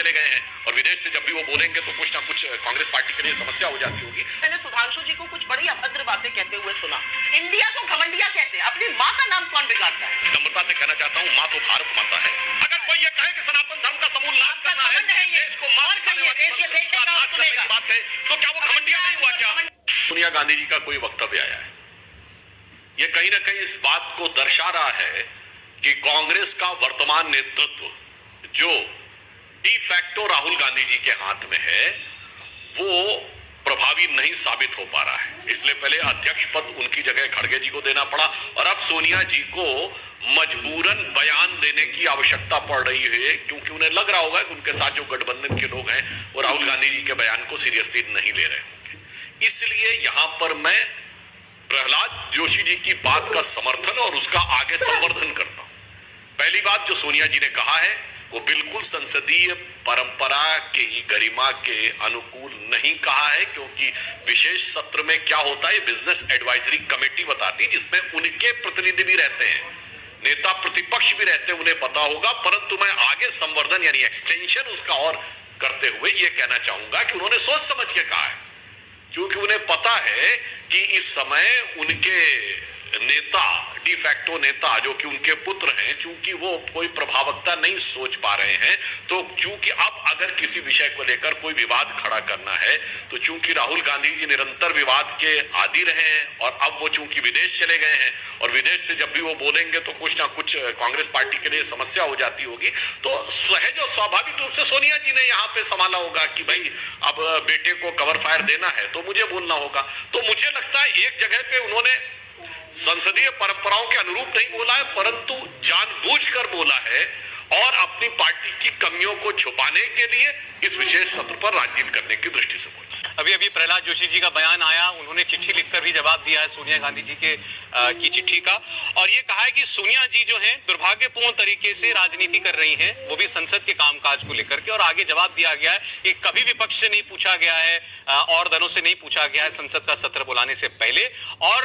चले गए हैं और विदेश से जब भी वो बोलेंगे तो कुछ ना कुछ कांग्रेस पार्टी के लिए समस्या हो जाती होगी। मैंने सुधांशु जी को कुछ बड़ी अभद्र बातें कहते हुए सुना। इंडिया को घमंडिया कहते हैं, अपनी माँ का नाम कौन बिगाड़ता है? नम्रता से कहना चाहता हूँ, माँ तो भारत माता है। अगर कोई ये कहे कि सनातन धर्म का समूल नाश करना है, देश को मार खाने वाली संस्कृति का नाश करने की बात कहे, तो क्या वो घमंडिया नहीं हुआ क्या? सोनिया गांधी जी का कोई वक्तव्य आया है, ये कहीं ना कहीं इस बात को दर्शा रहा है कि कांग्रेस का वर्तमान नेतृत्व जो डी फैक्टो राहुल गांधी जी के हाथ में है वो प्रभावी नहीं साबित हो पा रहा है। इसलिए पहले अध्यक्ष पद उनकी जगह खड़गे जी को देना पड़ा और अब सोनिया जी को मजबूरन बयान देने की आवश्यकता पड़ रही है, क्योंकि उन्हें लग रहा होगा कि उनके साथ जो गठबंधन के लोग हैं वो राहुल गांधी जी के बयान को सीरियसली नहीं ले रहे होंगे। इसलिए यहां पर मैं प्रहलाद जोशी जी की बात का समर्थन और उसका आगे संवर्धन करता हूं। पहली बात जो सोनिया जी ने कहा है वो बिल्कुल संसदीय परंपरा के ही गरिमा के अनुकूल नहीं कहा है, क्योंकि विशेष सत्र में क्या होता है बिजनेस एडवाइजरी कमेटी बताती है, जिसमें उनके प्रतिनिधि भी रहते हैं, नेता प्रतिपक्ष भी रहते हैं, उन्हें पता होगा। परंतु मैं आगे संवर्धन यानी एक्सटेंशन उसका और करते हुए ये कहना चाहूंगा कि उन्होंने सोच समझ के कहा है, क्योंकि उन्हें पता है कि इस समय उनके नेता डी फैक्टो नेता जो कि उनके पुत्र हैं, चूंकि वो कोई प्रभावकता नहीं सोच पा रहे हैं, तो चूंकि अब अगर किसी विषय को लेकर कोई विवाद खड़ा करना है तो चूंकि राहुल गांधी जी निरंतर विवाद के आदी रहे हैं और अब वो चूंकि विदेश चले गए हैं और विदेश से जब भी वो बोलेंगे तो कुछ ना कुछ कांग्रेस पार्टी के लिए समस्या हो जाती होगी, तो सहज और स्वाभाविक रूप से सोनिया जी ने यहाँ पे संभाला होगा कि भाई अब बेटे को कवर फायर देना है तो मुझे बोलना होगा। तो मुझे लगता है एक जगह पे उन्होंने संसदीय परंपराओं के अनुरूप नहीं बोला है, परंतु जानबूझकर बोला है और अपनी पार्टी की कमियों को छुपाने के लिए इस विशेष सत्र पर राजनीति करने की दृष्टि से बोला। अभी प्रहलाद जोशी जी का बयान आया, उन्होंने चिट्ठी लिखकर भी जवाब दिया है सोनिया गांधी जी की चिट्ठी का, और ये कहा है कि सोनिया जी जो हैं दुर्भाग्यपूर्ण तरीके से राजनीति कर रही हैं, वो भी संसद के कामकाज को लेकर के। और आगे जवाब दिया गया है कि कभी विपक्ष से नहीं पूछा गया है और दलों से नहीं पूछा गया है संसद का सत्र बुलाने से पहले, और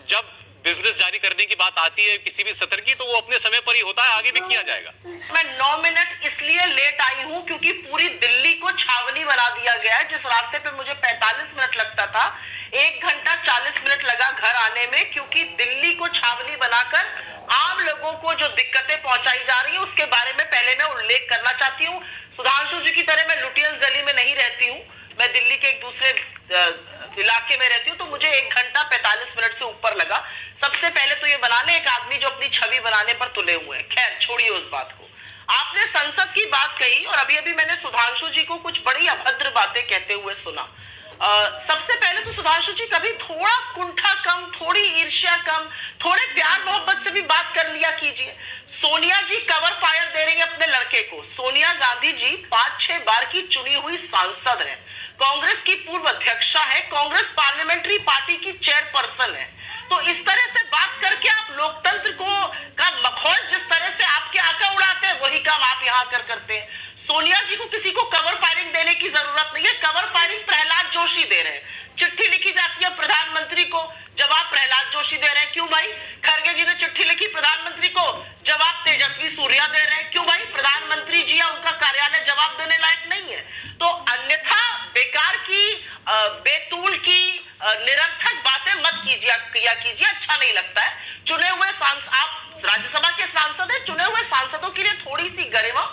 जब बिजनेस जारी करने की बात आती है किसी भी सत्र की तो वो अपने समय पर ही होता है, आगे भी किया जाएगा। मैं 9 मिनट इसलिए लेट आई हूं क्योंकि पूरी दिल्ली को छावनी बना दिया गया है। जिस रास्ते पे मुझे 45 मिनट लगता था, 1 घंटा 40 मिनट लगा घर आने में, क्योंकि दिल्ली को छावनी बनाकर आम लोगों को जो दिक्कतें पहुंचाई जा रही है उसके बारे में पहले मैं उल्लेख करना चाहती हूँ। सुधांशु जी की तरह मैं लुटियंस गली में नहीं रहती हूँ, मैं दिल्ली के एक दूसरे इलाके में रहती हूँ, तो मुझे 1 घंटा 45 मिनट से ऊपर लगा। सबसे पहले तो ये बनाने एक आदमी जो अपनी छवि बनाने पर तुले हुए हैं। खैर छोड़िए उस बात को। आपने संसद की बात कही और अभी मैंने सुधांशु जी को कुछ बड़ी अभद्र बातें कहते हुए सुना। सबसे पहले तो सुधांशु जी कभी थोड़ा कुंठा कम, थोड़ी ईर्ष्या कम, थोड़े प्यार मोहब्बत से भी बात कर लिया कीजिए। सोनिया जी कवर फायर दे रही है अपने लड़के को। सोनिया गांधी जी 5-6 बार की चुनी हुई सांसद है, कांग्रेस की पूर्व अध्यक्षा है, कांग्रेस पार्लियामेंट्री पार्टी की चेयरपर्सन है। तो इस तरह से बात करके आप लोकतंत्र का मखौल जिस तरह से आपके आका उड़ाते हैं वही काम आप यहाँ कर करते हैं। सोनिया जी को किसी को कवर फायरिंग देने की जरूरत नहीं है, कवर फायरिंग प्रहलाद जोशी दे रहे हैं। चिट्ठी लिखी जाती है प्रधानमंत्री को, जवाब प्रहलाद जोशी दे रहे हैं। क्यों भाई? खड़गे जी ने चिट्ठी लिखी प्रधानमंत्री को, जवाब तेजस्वी सूर्या दे रहे हैं। क्यों भाई? प्रधानमंत्री जी या उनका कार्यालय जवाब देने लायक नहीं है। तो अन्यथा बेकार की बेतुल की निरर्थक बातें मत कीजिए, अच्छा नहीं लगता है। चुने हुए सांसद, आप राज्यसभा के सांसद हैं, चुने हुए सांसदों के लिए थोड़ी सी गरिमा,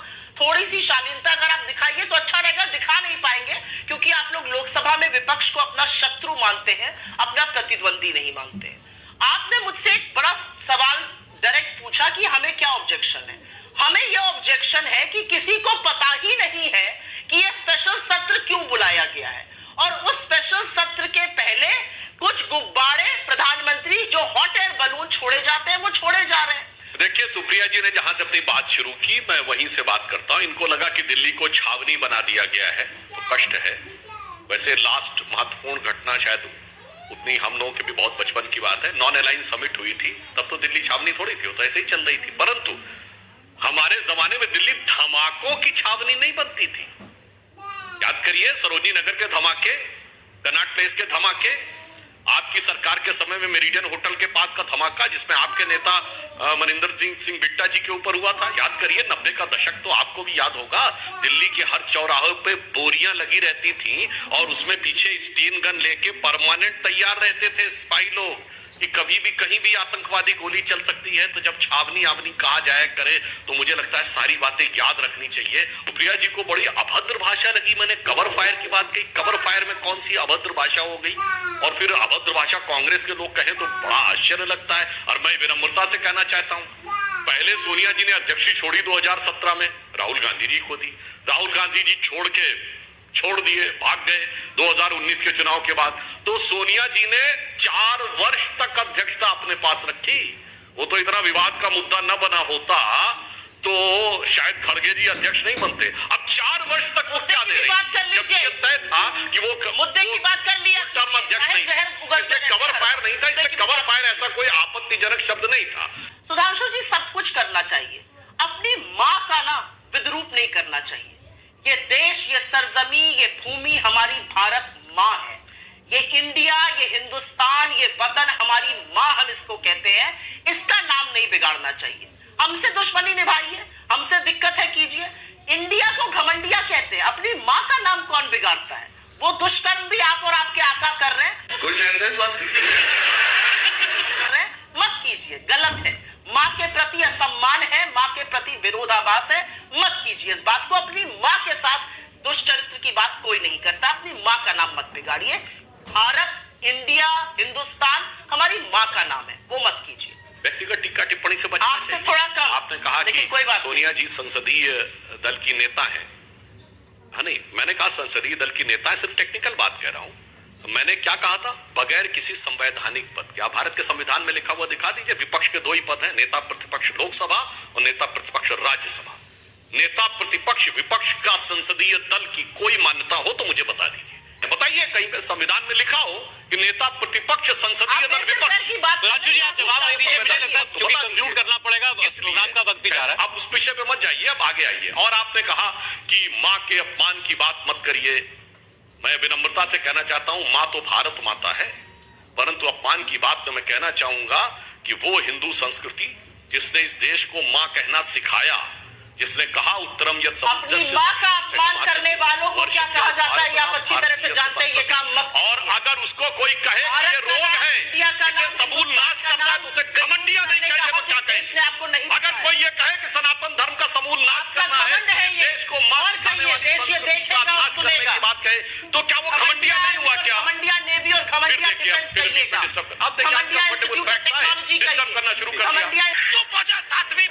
थोड़ी सी शालीनता अगर आप दिखाइए तो अच्छा रहेगा। दिखा नहीं पाएंगे क्योंकि आप लोग लोकसभा में विपक्ष को अपना शत्रु मानते हैं, अपना प्रतिद्वंदी नहीं मानते हैं। आपने मुझसे एक बड़ा सवाल डायरेक्ट पूछा कि हमें क्या ऑब्जेक्शन है। हमें यह ऑब्जेक्शन है कि किसी को पता ही नहीं है कि यह स्पेशल सत्र क्यों बुलाया गया है, और उस स्पेशल सत्र के पहले कुछ गुब्बारे प्रधानमंत्री जो हॉट एयर बलून छोड़े जाते हैं वो छोड़े जा रहे हैं। देखिए, सुप्रिया जी ने जहां से अपनी बात शुरू की मैं वहीं से बात करता हूं। इनको लगा कि दिल्ली को छावनी बना दिया गया है, तो कष्ट है। वैसे लास्ट महत्वपूर्ण घटना शायद उतनी हम लोगों की भी बहुत बचपन की बात है, नॉन अलाइन समिट हुई थी, तब तो दिल्ली छावनी थोड़ी थी, तो ऐसे ही चल रही थी। परंतु हमारे जमाने में दिल्ली धमाकों की छावनी नहीं बनती थी। याद करिए सरोजनी नगर के धमाके, कनॉट प्लेस के धमाके, आपकी सरकार के समय में मेरिडियन होटल के पास का धमाका जिसमें आपके नेता मनिंदर सिंह बिट्टा जी के ऊपर हुआ था, याद करिए। 90 का दशक तो आपको भी याद होगा। दिल्ली के हर चौराहे पे बोरियां लगी रहती थी और उसमें पीछे स्टेन गन लेके परमानेंट तैयार रहते थे सिपाही लोग कि कभी भी कहीं भी आतंकवादी गोली चल सकती है। तो जब छावनी आवनी कहा जाए करे तो मुझे लगता है सारी बातें याद रखनी चाहिए। प्रिया जी को बड़ी अभद्र भाषा लगी। मैंने कवर फायर की बात कही, कवर फायर में कौन सी अभद्र भाषा हो गई? और फिर अभद्र भाषा कांग्रेस के लोग कहें तो बड़ा आश्चर्य लगता है। और मैं विनम्रता से कहना चाहता हूं, पहले सोनिया जी ने अध्यक्षी छोड़ी 2017 में, राहुल गांधी जी को दी। राहुल गांधी जी छोड़ दिए, भाग गए 2019 के चुनाव के बाद। तो सोनिया जी ने 4 वर्ष तक अध्यक्षता अपने पास रखी। वो तो इतना विवाद का मुद्दा न बना होता तो शायद खड़गे जी अध्यक्ष नहीं बनते। अब 4 वर्ष तक वो क्या दे रही? जबकि ये तय था कि वो मुद्दे की बात कर लिया, टर्म अध्यक्ष नहीं, इसमें कवर फायर नहीं था। इसमें कवर फायर ऐसा कोई आपत्तिजनक शब्द नहीं था। सुधांशु जी, सब कुछ करना चाहिए, अपनी माँ का ना विद्रूप नहीं करना चाहिए। ये देश, ये सरजमी, ये भूमि हमारी भारत माँ है। ये इंडिया, ये हिंदुस्तान, ये वतन हमारी माँ, हम इसको कहते हैं। इसका नाम नहीं बिगाड़ना चाहिए। हमसे दुश्मनी निभाइए, हमसे दिक्कत है कीजिए। इंडिया को घमंडिया कहते हैं, अपनी माँ का नाम कौन बिगाड़ता है? वो दुष्कर्म भी आप और आपके आका कर रहे हैं। कोई सेंस बात मत कीजिए, गलत है। माँ के प्रति असम्मान है, माँ के प्रति विरोधाभास है, मत कीजिए इस बात को। अपनी माँ के साथ दुष्चरित्र की बात कोई नहीं करता। अपनी माँ का नाम मत बिगाड़िए। भारत, इंडिया, हिंदुस्तान हमारी माँ का नाम है, वो मत कीजिए। व्यक्तिगत टीका टिप्पणी से बचना आपसे चाहिए। थोड़ा कम। आपने कहा कि सोनिया जी संसदीय दल की नेता हैं। हाँ, नहीं, मैंने कहा संसदीय दल की नेता है, सिर्फ टेक्निकल बात कह रहा हूं। मैंने क्या कहा था? बगैर किसी संवैधानिक पद के। आप भारत के संविधान में लिखा हुआ दिखा दीजिए। विपक्ष के 2 ही पद हैं, नेता प्रतिपक्ष लोकसभा और नेता प्रतिपक्ष राज्यसभा। नेता प्रतिपक्ष विपक्ष का संसदीय दल की कोई मान्यता हो तो मुझे बता दीजिए। बताइए कहीं पे संविधान में लिखा हो कि नेता प्रतिपक्ष संसदीय दल विपक्ष। राजू जी, आप जवाब नहीं दीजिए, मुझे लगता है क्योंकि कंक्लूड करना पड़ेगा, प्रोग्राम का वक्त भी जा रहा है। आप उस विषय पे मत जाइए, अब आगे आइए। और आपने कहा कि माँ के अपमान की बात मत करिए। मैं विनम्रता से कहना चाहता हूं, माँ तो भारत माता है, परंतु अपमान की बात में मैं कहना चाहूंगा कि वो हिंदू संस्कृति जिसने इस देश को माँ कहना सिखाया, जिसने कहा उत्तरम यत् अपनी माँ का अपमान करने वालों को क्या कहा जाता है, आप अच्छी तरह से जानते हैं। ये काम मत। और अगर उसको कोई कहे कि ये रोग है, इसे समूल नाश करना है, तो उसे घमंडिया नहीं कहेंगे तो क्या कहेंगे? अगर कोई ये कहे कि सनातन धर्म का समूल नाश करना है, देश को मार करने वाली संस्कृति का नाश करने की बात कहे तो क्या वो घमंडिया नहीं हुआ? क्या घमंडिया नेवी और घमंडिया डिफेंस कहिएगा। अब देखिए कंफर्टेबल फैक्ट है, डिस्टर्ब करना शुरू कर दिया। चुप हो जा, 7वीं